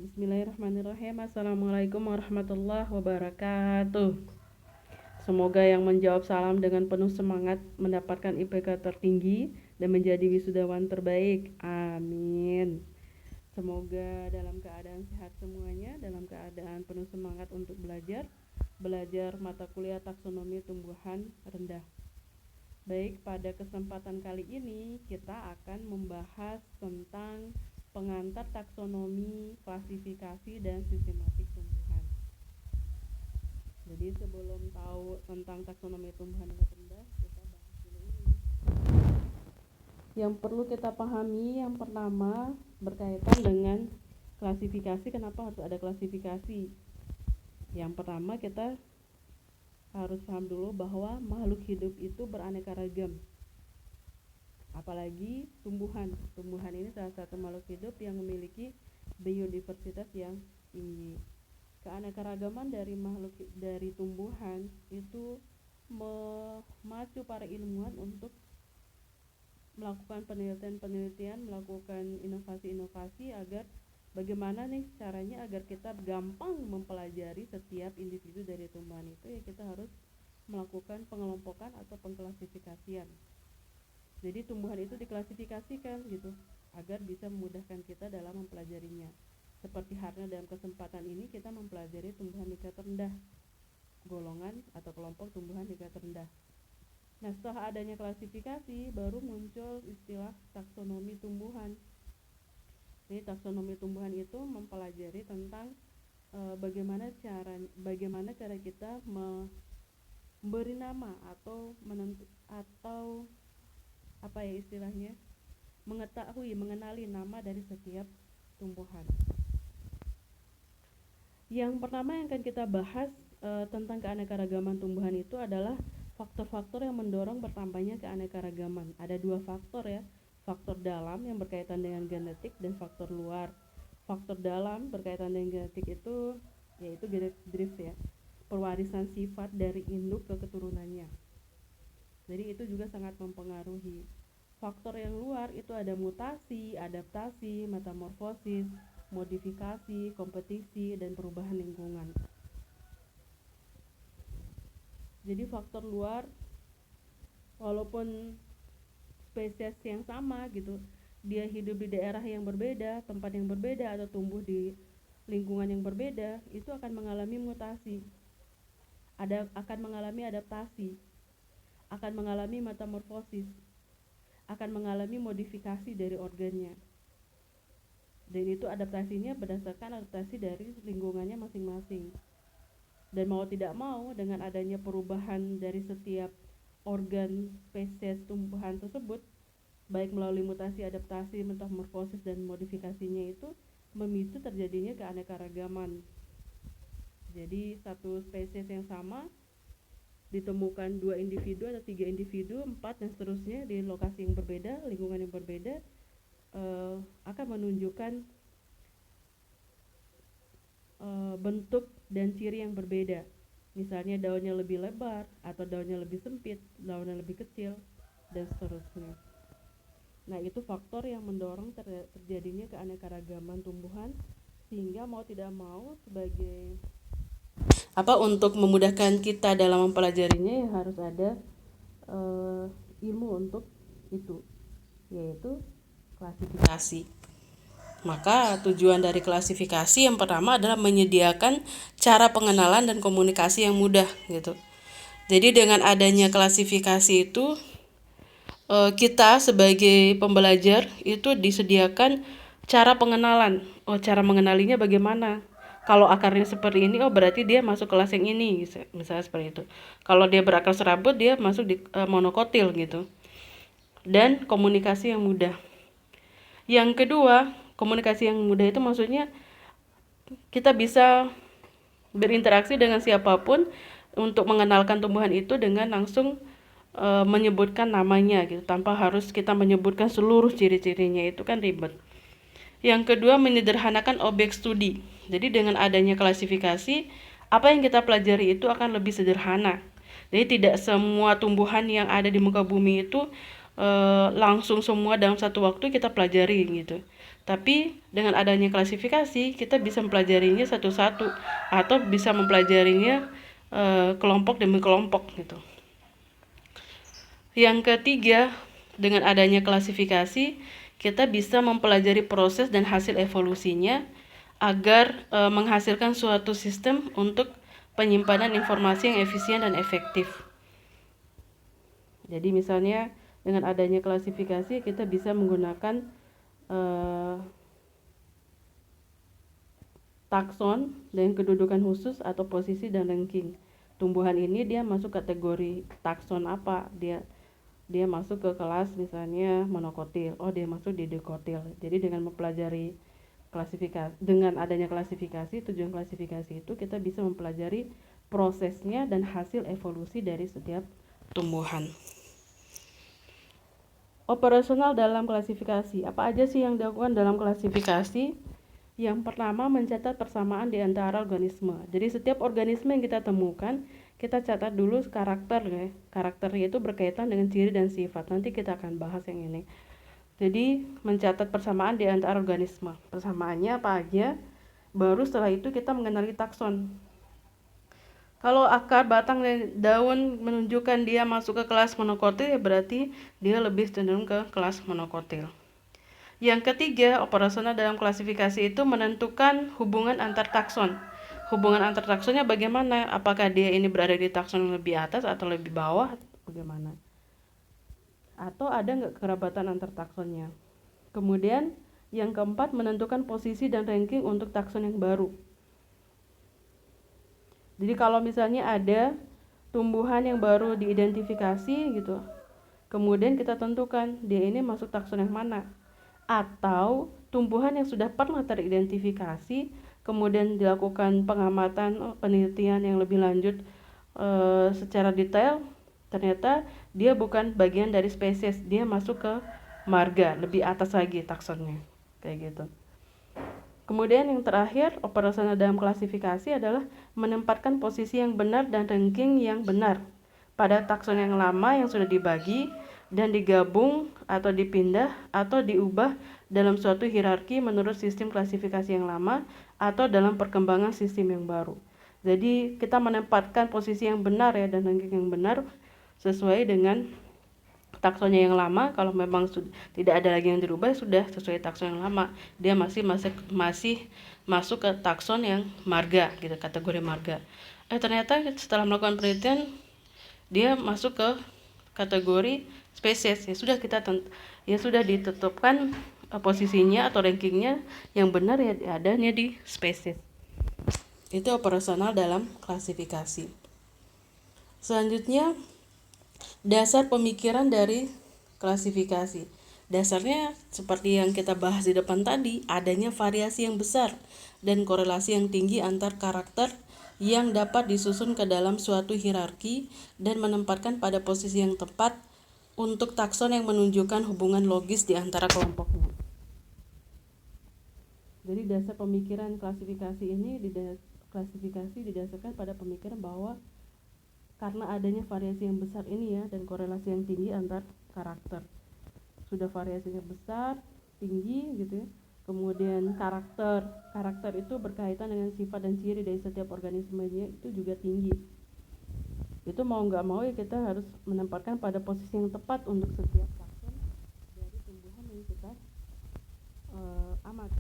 Bismillahirrahmanirrahim. Assalamualaikum warahmatullahi wabarakatuh. Semoga yang menjawab salam dengan penuh semangat mendapatkan IPK tertinggi dan menjadi wisudawan terbaik. Amin. Semoga dalam keadaan sehat semuanya, dalam keadaan penuh semangat untuk belajar mata kuliah taksonomi tumbuhan rendah. Baik, pada kesempatan kali ini kita akan membahas tentang pengantar taksonomi, klasifikasi, dan sistematik tumbuhan. Jadi sebelum tahu tentang taksonomi tumbuhan rendah, kita bahas dulu ini. Yang perlu kita pahami yang pertama berkaitan dengan klasifikasi. Kenapa harus ada klasifikasi? Yang pertama kita harus paham dulu bahwa makhluk hidup itu beraneka ragam. Apalagi tumbuhan. Tumbuhan ini salah satu makhluk hidup yang memiliki biodiversitas yang tinggi. Keanekaragaman dari tumbuhan itu memacu para ilmuwan untuk melakukan penelitian, melakukan inovasi-inovasi agar bagaimana nih caranya agar kita gampang mempelajari setiap individu dari tumbuhan itu, ya kita harus melakukan pengelompokan atau pengklasifikasian. Jadi tumbuhan itu diklasifikasikan gitu agar bisa memudahkan kita dalam mempelajarinya. Seperti halnya dalam kesempatan ini kita mempelajari tumbuhan tingkat rendah, golongan atau kelompok tumbuhan tingkat rendah. Nah, setelah adanya klasifikasi baru muncul istilah taksonomi tumbuhan. Jadi taksonomi tumbuhan itu mempelajari tentang bagaimana cara kita memberi nama atau apa ya istilahnya, mengenali nama dari setiap tumbuhan. Yang pertama yang akan kita bahas tentang keanekaragaman tumbuhan itu adalah faktor-faktor yang mendorong bertambahnya keanekaragaman. Ada dua faktor ya, faktor dalam yang berkaitan dengan genetik dan faktor luar. Faktor dalam berkaitan dengan genetik itu yaitu genetic drift ya, pewarisan sifat dari induk ke keturunannya. Jadi itu juga sangat mempengaruhi. Faktor yang luar itu ada mutasi, adaptasi, metamorfosis, modifikasi, kompetisi, dan perubahan lingkungan. Jadi faktor luar walaupun spesies yang sama gitu, dia hidup di daerah yang berbeda, tempat yang berbeda, atau tumbuh di lingkungan yang berbeda, itu akan mengalami mutasi, akan mengalami adaptasi, akan mengalami metamorfosis, akan mengalami modifikasi dari organnya. Dan itu adaptasinya berdasarkan adaptasi dari lingkungannya masing-masing. Dan mau tidak mau, dengan adanya perubahan dari setiap organ spesies tumbuhan tersebut, baik melalui mutasi, adaptasi, metamorfosis, dan modifikasinya, itu memicu terjadinya keanekaragaman. Jadi satu spesies yang sama ditemukan 2 individu atau 3 individu, 4 dan seterusnya di lokasi yang berbeda, lingkungan yang berbeda, akan menunjukkan bentuk dan ciri yang berbeda. Misalnya daunnya lebih lebar atau daunnya lebih sempit, daunnya lebih kecil, dan seterusnya. Nah, itu faktor yang mendorong terjadinya keanekaragaman tumbuhan, sehingga mau tidak mau sebagai untuk memudahkan kita dalam mempelajarinya, ya harus ada ilmu untuk itu, yaitu klasifikasi. Maka tujuan dari klasifikasi yang pertama adalah menyediakan cara pengenalan dan komunikasi yang mudah gitu. Jadi dengan adanya klasifikasi itu, kita sebagai pembelajar itu disediakan cara pengenalan. Cara mengenalinya bagaimana? Kalau akarnya seperti ini, berarti dia masuk kelas yang ini, misalnya seperti itu. Kalau dia berakar serabut, dia masuk di monokotil gitu. Dan komunikasi yang mudah. Yang kedua, komunikasi yang mudah itu maksudnya kita bisa berinteraksi dengan siapapun untuk mengenalkan tumbuhan itu dengan langsung menyebutkan namanya gitu, tanpa harus kita menyebutkan seluruh ciri-cirinya, itu kan ribet. Yang kedua, menyederhanakan objek studi. Jadi dengan adanya klasifikasi, apa yang kita pelajari itu akan lebih sederhana. Jadi tidak semua tumbuhan yang ada di muka bumi itu langsung semua dalam satu waktu kita pelajari gitu. Tapi dengan adanya klasifikasi, kita bisa mempelajarinya satu-satu atau bisa mempelajarinya kelompok demi kelompok gitu. Yang ketiga, dengan adanya klasifikasi, kita bisa mempelajari proses dan hasil evolusinya agar menghasilkan suatu sistem untuk penyimpanan informasi yang efisien dan efektif. Jadi misalnya dengan adanya klasifikasi, kita bisa menggunakan takson dan kedudukan khusus atau posisi dan ranking. Tumbuhan ini dia masuk kategori takson apa? Dia masuk ke kelas misalnya monokotil. Oh, dia masuk di dikotil. Jadi dengan mempelajari klasifikasi, dengan adanya klasifikasi, tujuan klasifikasi itu kita bisa mempelajari prosesnya dan hasil evolusi dari setiap tumbuhan. Operasional dalam klasifikasi. Apa aja sih yang dilakukan dalam klasifikasi? Yang pertama, mencatat persamaan di antara organisme. Jadi setiap organisme yang kita temukan, kita catat dulu karakter ya. Karakternya itu berkaitan dengan ciri dan sifat. Nanti kita akan bahas yang ini. Jadi mencatat persamaan di antara organisme. Persamaannya apa aja? Baru setelah itu kita mengenali takson. Kalau akar, batang, dan daun menunjukkan dia masuk ke kelas monokotil, ya berarti dia lebih cenderung ke kelas monokotil. Yang ketiga, operasional dalam klasifikasi itu menentukan hubungan antar takson. Hubungan antar taksonnya bagaimana? Apakah dia ini berada di takson yang lebih atas atau lebih bawah? Bagaimana? Atau ada nggak kerabatan antar taksonnya? Kemudian, yang keempat, menentukan posisi dan ranking untuk takson yang baru. Jadi kalau misalnya ada tumbuhan yang baru diidentifikasi gitu, kemudian kita tentukan dia ini masuk takson yang mana. Atau tumbuhan yang sudah pernah teridentifikasi, kemudian dilakukan pengamatan, penelitian yang lebih lanjut secara detail, ternyata dia bukan bagian dari spesies, dia masuk ke marga, lebih atas lagi taksonnya, kayak gitu. Kemudian yang terakhir, operasional dalam klasifikasi adalah menempatkan posisi yang benar dan ranking yang benar pada takson yang lama yang sudah dibagi dan digabung atau dipindah atau diubah dalam suatu hierarki menurut sistem klasifikasi yang lama atau dalam perkembangan sistem yang baru. Jadi kita menempatkan posisi yang benar ya dan ranking yang benar sesuai dengan taksonnya yang lama. Kalau memang tidak ada lagi yang dirubah, sudah sesuai takson yang lama, dia masih masuk ke takson yang marga gitu, kategori marga. Ternyata setelah melakukan penelitian dia masuk ke kategori spesies, ya sudah ditetapkan posisinya atau rankingnya yang benar ya adanya di spesies. Itu operasional dalam klasifikasi. Selanjutnya, dasar pemikiran dari klasifikasi. Dasarnya seperti yang kita bahas di depan tadi, adanya variasi yang besar dan korelasi yang tinggi antar karakter yang dapat disusun ke dalam suatu hierarki dan menempatkan pada posisi yang tepat untuk takson yang menunjukkan hubungan logis di antara kelompoknya. Jadi dasar pemikiran klasifikasi ini klasifikasi didasarkan pada pemikiran bahwa karena adanya variasi yang besar ini ya dan korelasi yang tinggi antar karakter. Sudah variasinya besar, tinggi gitu ya. Kemudian karakter itu berkaitan dengan sifat dan ciri dari setiap organismenya itu juga tinggi. Itu mau nggak mau ya kita harus menempatkan pada posisi yang tepat untuk setiap takson dari tumbuhan yang kita amati.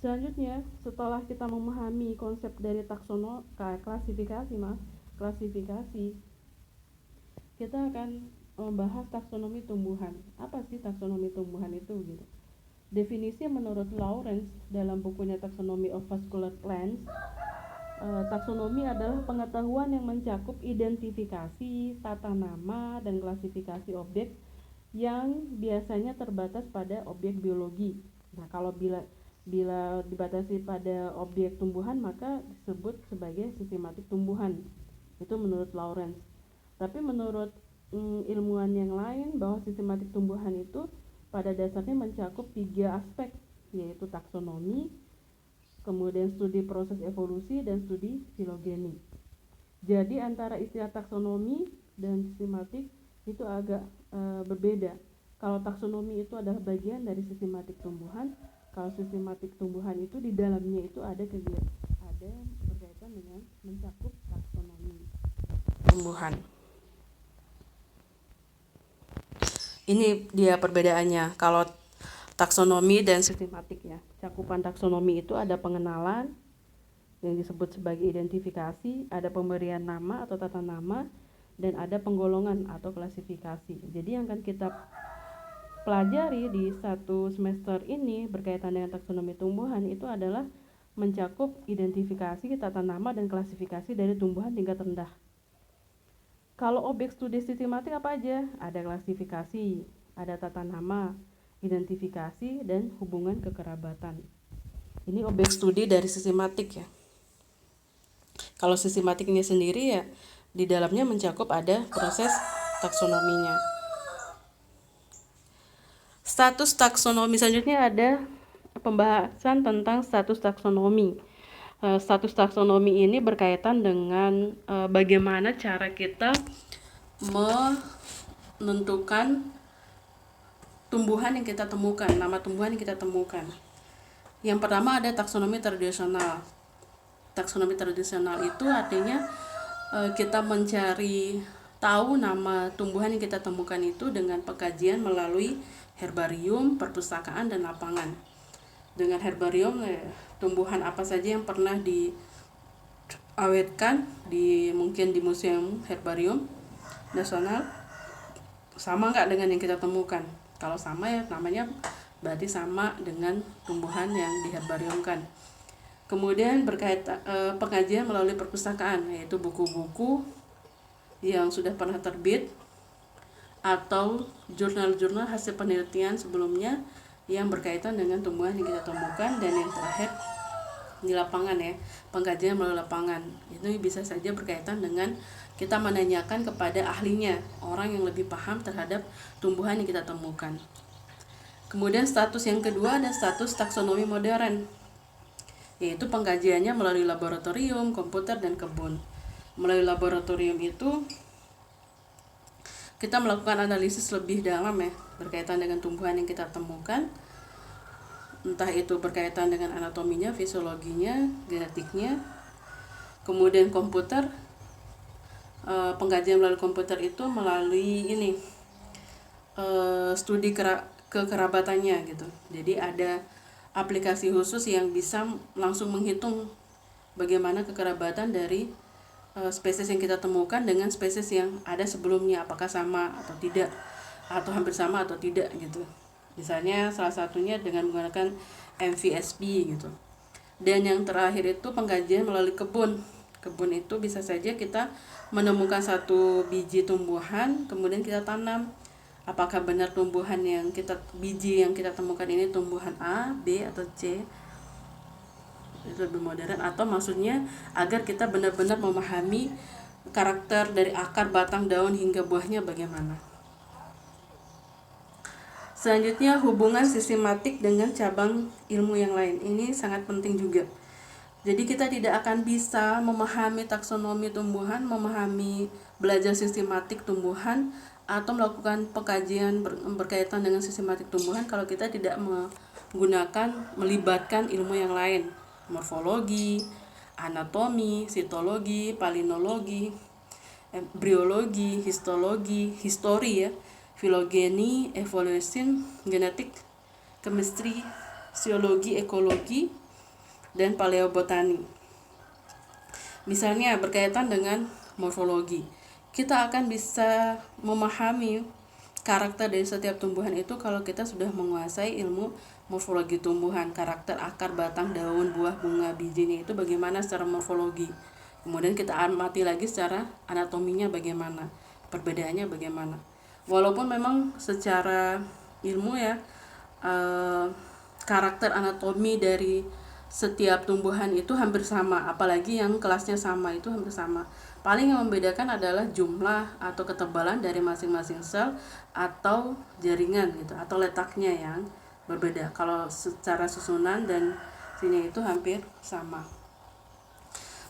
Selanjutnya, setelah kita memahami konsep dari klasifikasi, kita akan membahas taksonomi tumbuhan. Apa sih taksonomi tumbuhan itu gitu? Definisi menurut Lawrence dalam bukunya Taxonomy of Vascular Plants, taksonomi adalah pengetahuan yang mencakup identifikasi, tata nama, dan klasifikasi objek yang biasanya terbatas pada objek biologi. Nah, kalau bila dibatasi pada objek tumbuhan maka disebut sebagai sistematik tumbuhan. Itu menurut Lawrence. Tapi menurut ilmuwan yang lain bahwa sistematik tumbuhan itu pada dasarnya mencakup 3 aspek, yaitu taksonomi, kemudian studi proses evolusi, dan studi filogeni. Jadi antara istilah taksonomi dan sistematik itu agak berbeda. Kalau taksonomi itu adalah bagian dari sistematik tumbuhan, kalau sistematik tumbuhan itu di dalamnya itu ada berkaitan dengan mencakup taksonomi tumbuhan. Ini dia perbedaannya. Kalau taksonomi dan sistematik ya. Cakupan taksonomi itu ada pengenalan yang disebut sebagai identifikasi, ada pemberian nama atau tata nama, dan ada penggolongan atau klasifikasi. Jadi yang akan kita pelajari di satu semester ini berkaitan dengan taksonomi tumbuhan itu adalah mencakup identifikasi, tata nama, dan klasifikasi dari tumbuhan tingkat rendah. Kalau objek studi sistematik apa aja? Ada klasifikasi, ada tata nama, identifikasi, dan hubungan kekerabatan. Ini objek studi dari sistematik ya. Kalau sistematiknya sendiri ya di dalamnya mencakup ada proses taksonominya. Status taksonomi selanjutnya ada pembahasan tentang status taksonomi. Status taksonomi ini berkaitan dengan bagaimana cara kita menentukan tumbuhan yang kita temukan, nama tumbuhan yang kita temukan. Yang pertama ada taksonomi tradisional. Taksonomi tradisional itu artinya kita mencari tahu nama tumbuhan yang kita temukan itu dengan pengkajian melalui herbarium, perpustakaan, dan lapangan. Dengan herbarium, tumbuhan apa saja yang pernah diawetkan mungkin di museum herbarium nasional sama nggak dengan yang kita temukan. Kalau sama ya namanya berarti sama dengan tumbuhan yang diherbariumkan. Kemudian berkaitan pengajian melalui perpustakaan, yaitu buku-buku yang sudah pernah terbit atau jurnal-jurnal hasil penelitian sebelumnya yang berkaitan dengan tumbuhan yang kita temukan. Dan yang terakhir di lapangan ya, pengkajian melalui lapangan. Itu bisa saja berkaitan dengan kita menanyakan kepada ahlinya, orang yang lebih paham terhadap tumbuhan yang kita temukan. Kemudian status yang kedua ada status taksonomi modern, yaitu pengkajiannya melalui laboratorium, komputer, dan kebun. Melalui laboratorium itu kita melakukan analisis lebih dalam ya berkaitan dengan tumbuhan yang kita temukan, entah itu berkaitan dengan anatominya, fisiologinya, genetiknya. Kemudian komputer, pengkajian melalui komputer itu melalui studi kekerabatannya gitu. Jadi ada aplikasi khusus yang bisa langsung menghitung bagaimana kekerabatan dari spesies yang kita temukan dengan spesies yang ada sebelumnya, apakah sama atau tidak, atau hampir sama atau tidak gitu. Misalnya salah satunya dengan menggunakan MVSP gitu. Dan yang terakhir itu pengkajian melalui kebun. Kebun itu bisa saja kita menemukan satu biji tumbuhan, kemudian kita tanam. Apakah benar biji yang kita temukan ini tumbuhan A, B, atau C? Itu lebih modern, atau maksudnya agar kita benar-benar memahami karakter dari akar, batang, daun, hingga buahnya bagaimana. Selanjutnya hubungan sistematik dengan cabang ilmu yang lain. Ini sangat penting juga. Jadi kita tidak akan bisa memahami taksonomi tumbuhan, memahami belajar sistematik tumbuhan, atau melakukan pengkajian berkaitan dengan sistematik tumbuhan kalau kita tidak melibatkan ilmu yang lain. Morfologi, anatomi, sitologi, palinologi, embriologi, histologi, histori ya, filogeni, evolusi, genetik, chemistry, siologi, ekologi, dan paleobotani. Misalnya berkaitan dengan morfologi, kita akan bisa memahami karakter dari setiap tumbuhan itu kalau kita sudah menguasai ilmu morfologi tumbuhan, karakter akar, batang, daun, buah, bunga, bijinya itu bagaimana secara morfologi. Kemudian kita amati lagi secara anatominya bagaimana, perbedaannya bagaimana. Walaupun memang secara ilmu ya karakter anatomi dari setiap tumbuhan itu hampir sama, apalagi yang kelasnya sama itu hampir sama. Paling yang membedakan adalah jumlah atau ketebalan dari masing-masing sel atau jaringan gitu, atau letaknya yang berbeda. Kalau secara susunan dan sini itu hampir sama.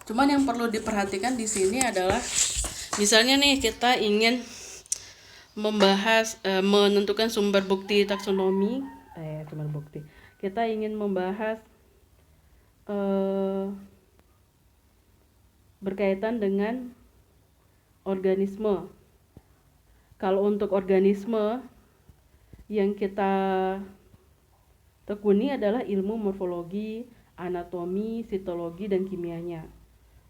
Cuman yang perlu diperhatikan di sini adalah misalnya nih kita ingin membahas menentukan sumber bukti taksonomi, kita ingin membahas berkaitan dengan organisme. Kalau untuk organisme yang kita tekuni adalah ilmu morfologi, anatomi, sitologi, dan kimianya.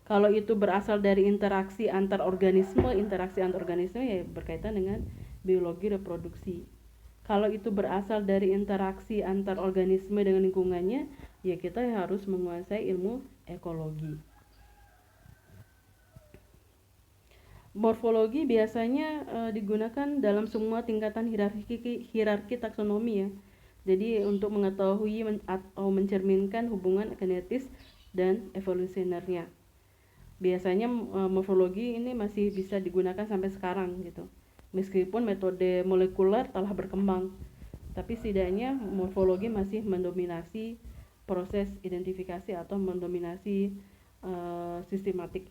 Kalau itu berasal dari interaksi antar organisme ya berkaitan dengan biologi reproduksi. Kalau itu berasal dari interaksi antar organisme dengan lingkungannya, ya kita harus menguasai ilmu ekologi. Morfologi biasanya digunakan dalam semua tingkatan hierarki taksonomi ya. Jadi untuk mengetahui atau mencerminkan hubungan genetis dan evolusionernya. Biasanya morfologi ini masih bisa digunakan sampai sekarang gitu. Meskipun metode molekuler telah berkembang, tapi setidaknya morfologi masih mendominasi proses identifikasi atau mendominasi sistematik.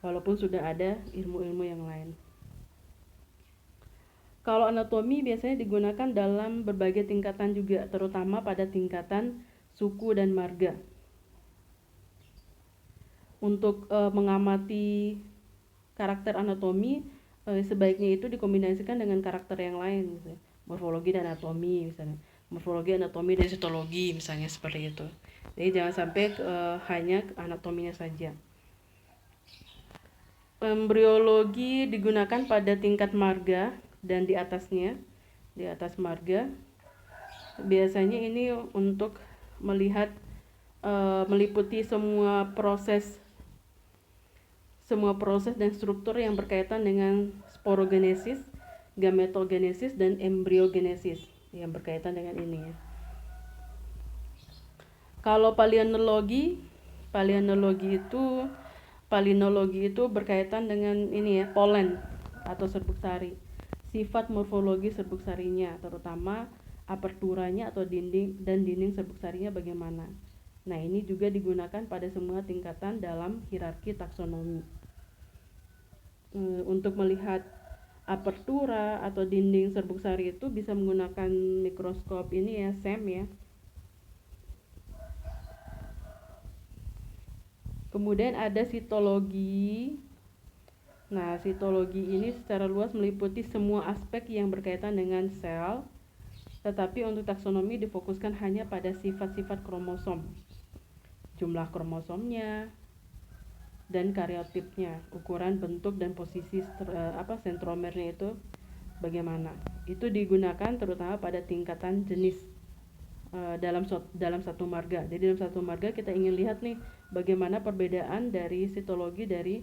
Walaupun sudah ada ilmu-ilmu yang lain. Kalau anatomi biasanya digunakan dalam berbagai tingkatan juga, terutama pada tingkatan suku dan marga. Untuk mengamati karakter anatomi sebaiknya itu dikombinasikan dengan karakter yang lain, misalnya morfologi dan anatomi, misalnya morfologi, anatomi, dan sitologi, misalnya seperti itu. Jadi jangan sampai hanya anatominya saja. Embriologi digunakan pada tingkat marga dan di atasnya, di atas marga. Biasanya ini untuk melihat meliputi semua proses dan struktur yang berkaitan dengan sporogenesis, gametogenesis, dan embriogenesis yang berkaitan dengan ini ya. Kalau paleontologi itu berkaitan dengan ini ya, polen atau serbuk sari. Sifat morfologi serbuk sarinya, terutama aperturanya atau dinding serbuk sarinya bagaimana. Nah, ini juga digunakan pada semua tingkatan dalam hierarki taksonomi. Untuk melihat apertura atau dinding serbuk sari itu bisa menggunakan mikroskop ini ya, SEM ya. Kemudian ada sitologi. Nah, sitologi ini secara luas meliputi semua aspek yang berkaitan dengan sel, tetapi untuk taksonomi difokuskan hanya pada sifat-sifat kromosom, jumlah kromosomnya, dan karyotipnya, ukuran, bentuk, dan posisi sentromernya itu bagaimana. Itu digunakan terutama pada tingkatan jenis dalam satu marga. Jadi dalam satu marga kita ingin lihat nih bagaimana perbedaan dari sitologi dari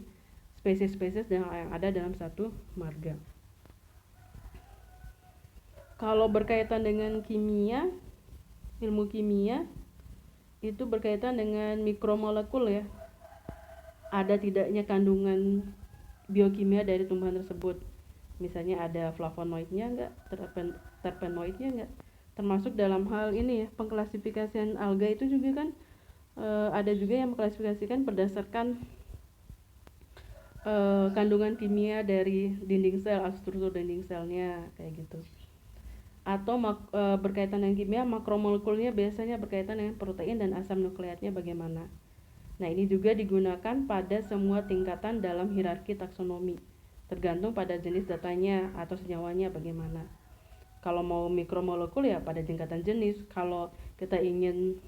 spesies-spesies yang ada dalam satu marga. Kalau berkaitan dengan kimia, ilmu kimia itu berkaitan dengan mikromolekul ya. Ada tidaknya kandungan biokimia dari tumbuhan tersebut. Misalnya ada flavonoidnya enggak, terpenoidnya enggak. Termasuk dalam hal ini ya, pengklasifikasian alga itu juga kan ada juga yang mengklasifikasikan berdasarkan kandungan kimia dari dinding sel, struktur dinding selnya kayak gitu. Atau berkaitan dengan kimia, makromolekulnya biasanya berkaitan dengan protein dan asam nukleatnya bagaimana. Nah, ini juga digunakan pada semua tingkatan dalam hierarki taksonomi, tergantung pada jenis datanya atau senyawanya bagaimana. Kalau mau mikromolekul ya pada tingkatan jenis, kalau kita ingin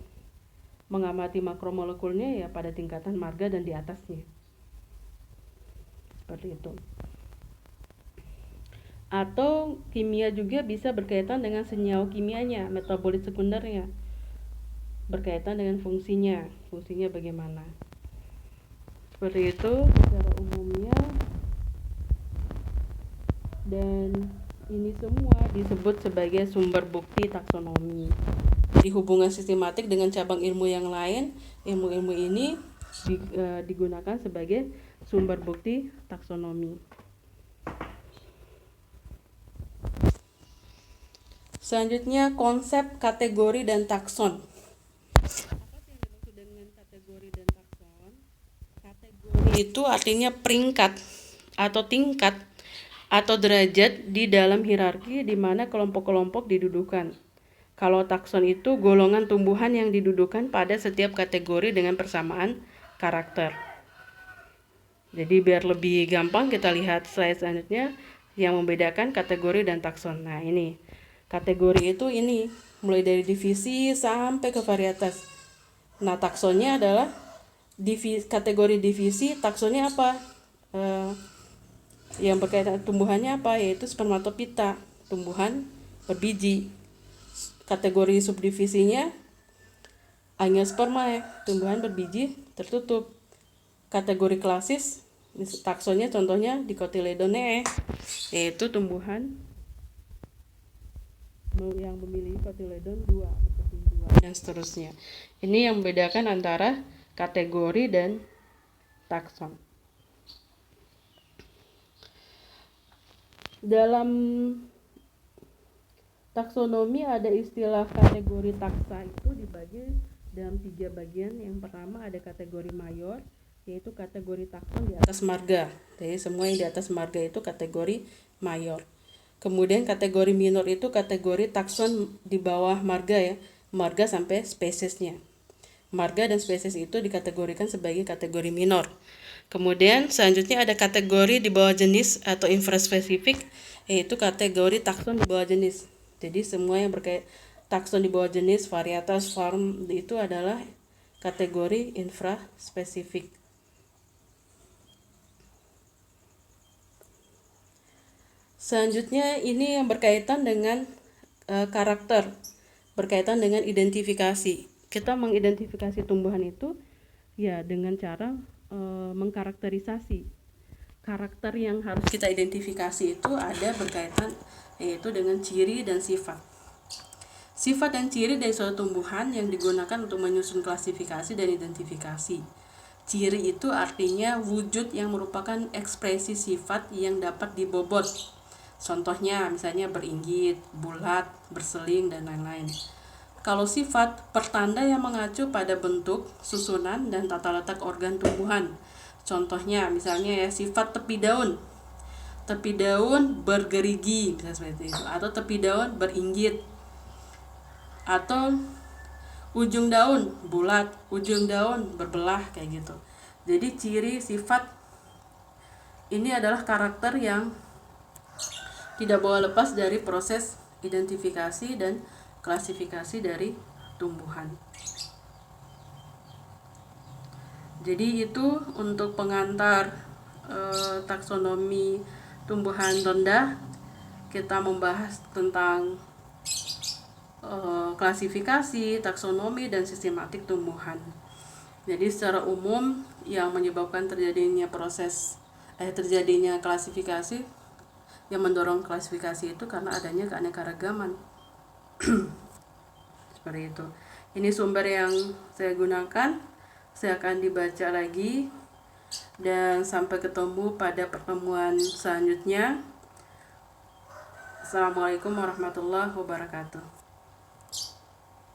mengamati makromolekulnya ya pada tingkatan marga dan di atasnya. Seperti itu. Atau kimia juga bisa berkaitan dengan senyawa kimianya, metabolit sekundernya, berkaitan dengan fungsinya bagaimana. Seperti itu secara umumnya, dan ini semua disebut sebagai sumber bukti taksonomi. Jadi hubungan sistematik dengan cabang ilmu yang lain, ilmu-ilmu ini digunakan sebagai sumber bukti taksonomi. Selanjutnya konsep kategori dan takson. Apa sih yang dimaksud dengan kategori dan takson? Kategori itu artinya peringkat atau tingkat atau derajat di dalam hierarki di mana kelompok-kelompok didudukan. Kalau takson itu golongan tumbuhan yang didudukan pada setiap kategori dengan persamaan karakter. Jadi biar lebih gampang kita lihat slide selanjutnya yang membedakan kategori dan takson. Nah ini, kategori itu ini, mulai dari divisi sampai ke varietas. Nah taksonnya adalah kategori divisi, taksonnya apa? Yang berkaitan tumbuhannya apa, yaitu spermatopita, tumbuhan berbiji. Kategori subdivisinya angiospermae, tumbuhan berbiji tertutup. Kategori klasis, taksonnya contohnya Dicotyledoneae, yaitu tumbuhan yang memiliki kotiledon 2 dan seterusnya. Ini yang membedakan antara kategori dan takson. Dalam taksonomi ada istilah kategori taksa itu dibagi dalam 3 bagian. Yang pertama ada kategori mayor, yaitu kategori takson di atas marga. Jadi semua yang di atas marga itu kategori mayor. Kemudian kategori minor itu kategori takson di bawah marga ya, marga sampai spesiesnya. Marga dan spesies itu dikategorikan sebagai kategori minor. Kemudian selanjutnya ada kategori di bawah jenis atau infraspesifik, yaitu kategori takson di bawah jenis. Jadi semua yang berkait takson di bawah jenis, varietas, form itu adalah kategori infraspesifik. Selanjutnya ini yang berkaitan dengan karakter, berkaitan dengan identifikasi. Kita mengidentifikasi tumbuhan itu ya dengan cara mengkarakterisasi. Karakter yang harus kita identifikasi itu ada berkaitan yaitu dengan ciri dan sifat. Sifat dan ciri dari suatu tumbuhan yang digunakan untuk menyusun klasifikasi dan identifikasi. Ciri itu artinya wujud yang merupakan ekspresi sifat yang dapat dibobot. Contohnya misalnya beringgit, bulat, berseling, dan lain-lain. Kalau sifat, pertanda yang mengacu pada bentuk, susunan, dan tata letak organ tumbuhan. Contohnya misalnya ya, sifat tepi daun. Tepi daun bergerigi, bisa seperti itu. Atau tepi daun beringgit. Atau ujung daun bulat, ujung daun berbelah, kayak gitu. Jadi ciri sifat ini adalah karakter yang tidak boleh lepas dari proses identifikasi dan klasifikasi dari tumbuhan. Jadi itu untuk pengantar taksonomi tumbuhan rendah. Kita membahas tentang klasifikasi, taksonomi, dan sistematik tumbuhan. Jadi secara umum yang menyebabkan terjadinya terjadinya klasifikasi, yang mendorong klasifikasi itu karena adanya keanekaragaman. Seperti itu. Ini sumber yang saya gunakan. Saya akan dibaca lagi. Dan sampai ketemu pada pertemuan selanjutnya. Assalamualaikum warahmatullahi wabarakatuh.